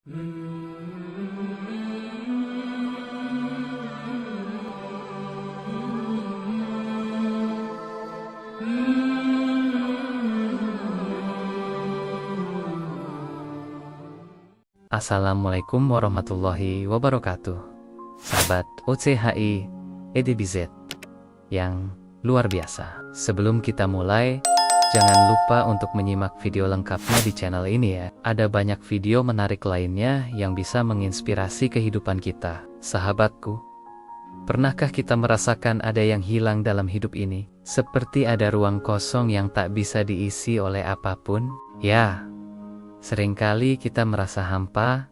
Assalamualaikum warahmatullahi wabarakatuh. Sahabat OCHI EDBZ yang luar biasa. Sebelum kita mulai, jangan lupa untuk menyimak video lengkapnya di channel ini ya. Ada banyak video menarik lainnya yang bisa menginspirasi kehidupan kita. Sahabatku, pernahkah kita merasakan ada yang hilang dalam hidup ini? Seperti ada ruang kosong yang tak bisa diisi oleh apapun? Ya, seringkali kita merasa hampa,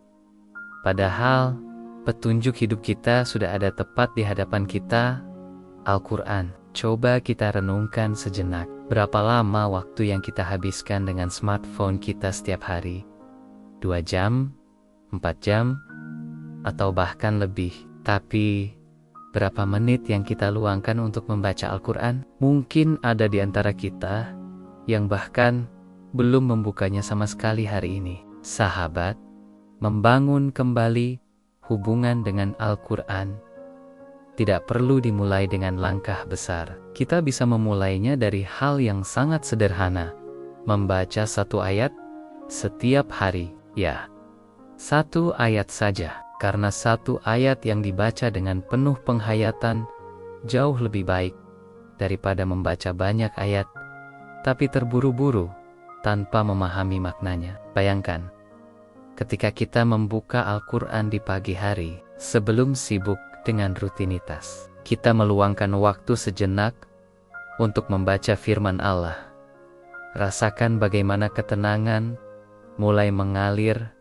padahal petunjuk hidup kita sudah ada tepat di hadapan kita, Al-Quran. Coba kita renungkan sejenak, berapa lama waktu yang kita habiskan dengan smartphone kita setiap hari? 2 jam, 4 jam, atau bahkan lebih. Tapi, berapa menit yang kita luangkan untuk membaca Al-Quran? Mungkin ada di antara kita yang bahkan belum membukanya sama sekali hari ini. Sahabat, membangun kembali hubungan dengan Al-Quran tidak perlu dimulai dengan langkah besar. Kita bisa memulainya dari hal yang sangat sederhana. Membaca 1 ayat setiap hari. Ya, 1 ayat saja. Karena 1 ayat yang dibaca dengan penuh penghayatan jauh lebih baik daripada membaca banyak ayat tapi terburu-buru tanpa memahami maknanya. Bayangkan, ketika kita membuka Al-Quran di pagi hari, sebelum sibuk dengan rutinitas, kita meluangkan waktu sejenak untuk membaca firman Allah. Rasakan bagaimana ketenangan mulai mengalir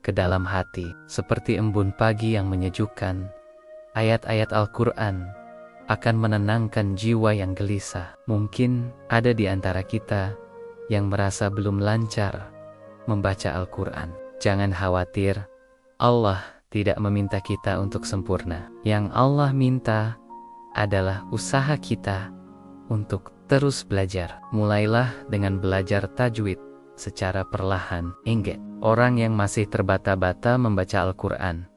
ke dalam hati, seperti embun pagi yang menyejukkan. Ayat-ayat Al-Quran akan menenangkan jiwa yang gelisah. Mungkin ada di antara kita yang merasa belum lancar membaca Al-Quran. Jangan khawatir, Allah tidak meminta kita untuk sempurna. Yang Allah minta adalah usaha kita untuk terus belajar. Mulailah dengan belajar tajwid secara perlahan. Ingat, orang yang masih terbata-bata membaca Al-Quran,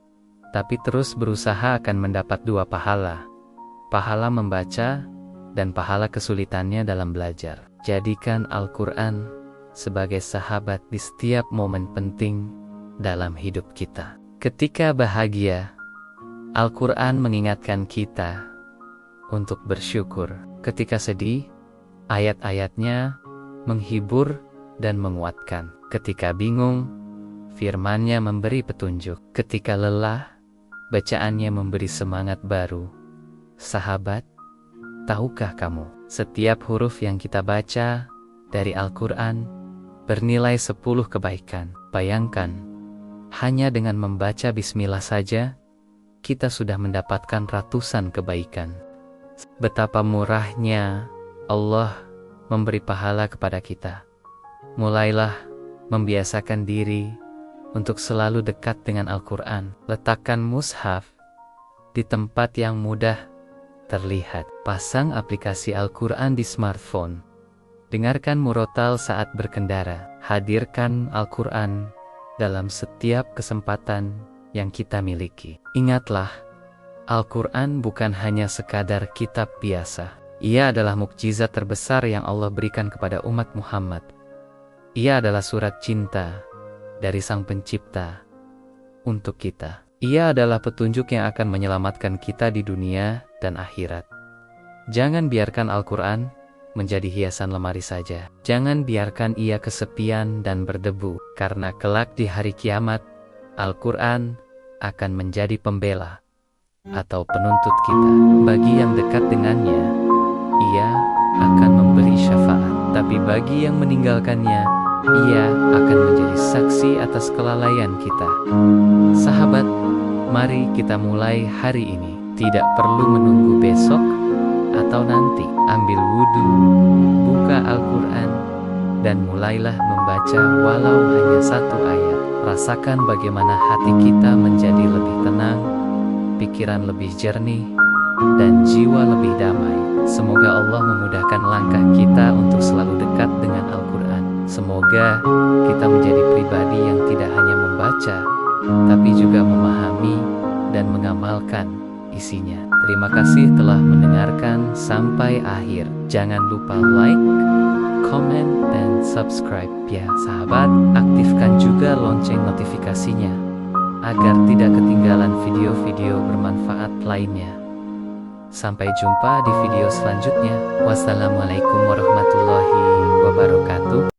tapi terus berusaha akan mendapat 2 pahala. Pahala membaca dan pahala kesulitannya dalam belajar. Jadikan Al-Quran sebagai sahabat di setiap momen penting dalam hidup kita. Ketika bahagia, Al-Quran mengingatkan kita untuk bersyukur. Ketika sedih, ayat-ayatnya menghibur dan menguatkan. Ketika bingung, firman-Nya memberi petunjuk. Ketika lelah, bacaannya memberi semangat baru. Sahabat, tahukah kamu, setiap huruf yang kita baca dari Al-Quran bernilai 10 kebaikan. Bayangkan, hanya dengan membaca bismillah saja, kita sudah mendapatkan ratusan kebaikan. Betapa murahnya Allah memberi pahala kepada kita. Mulailah membiasakan diri untuk selalu dekat dengan Al-Quran. Letakkan mushaf di tempat yang mudah terlihat. Pasang aplikasi Al-Quran di smartphone. Dengarkan murotal saat berkendara. Hadirkan Al-Quran dalam setiap kesempatan yang kita miliki. Ingatlah, Al-Quran bukan hanya sekadar kitab biasa. Ia adalah mukjizat terbesar yang Allah berikan kepada umat Muhammad. Ia adalah surat cinta dari Sang Pencipta untuk kita. Ia adalah petunjuk yang akan menyelamatkan kita di dunia dan akhirat. Jangan biarkan Al-Quran menjadi hiasan lemari saja. Jangan biarkan ia kesepian dan berdebu, karena kelak di hari kiamat, Al-Quran akan menjadi pembela atau penuntut kita. Bagi yang dekat dengannya, ia akan memberi syafaat. Tapi bagi yang meninggalkannya, ia akan menjadi saksi atas kelalaian kita. Sahabat, mari kita mulai hari ini. Tidak perlu menunggu besok atau nanti. Ambil wudhu, buka Al-Quran, dan mulailah membaca walau hanya 1 ayat. Rasakan bagaimana hati kita menjadi lebih tenang, pikiran lebih jernih, dan jiwa lebih damai. Semoga Allah memudahkan langkah kita untuk selalu dekat dengan Al-Quran. Semoga kita menjadi pribadi yang tidak hanya membaca, tapi juga memahami dan mengamalkan isinya. Terima kasih telah mendengarkan sampai akhir. Jangan lupa like, komen, dan subscribe ya sahabat. Aktifkan juga lonceng notifikasinya agar tidak ketinggalan video-video bermanfaat lainnya. Sampai jumpa di video selanjutnya. Wassalamualaikum warahmatullahi wabarakatuh.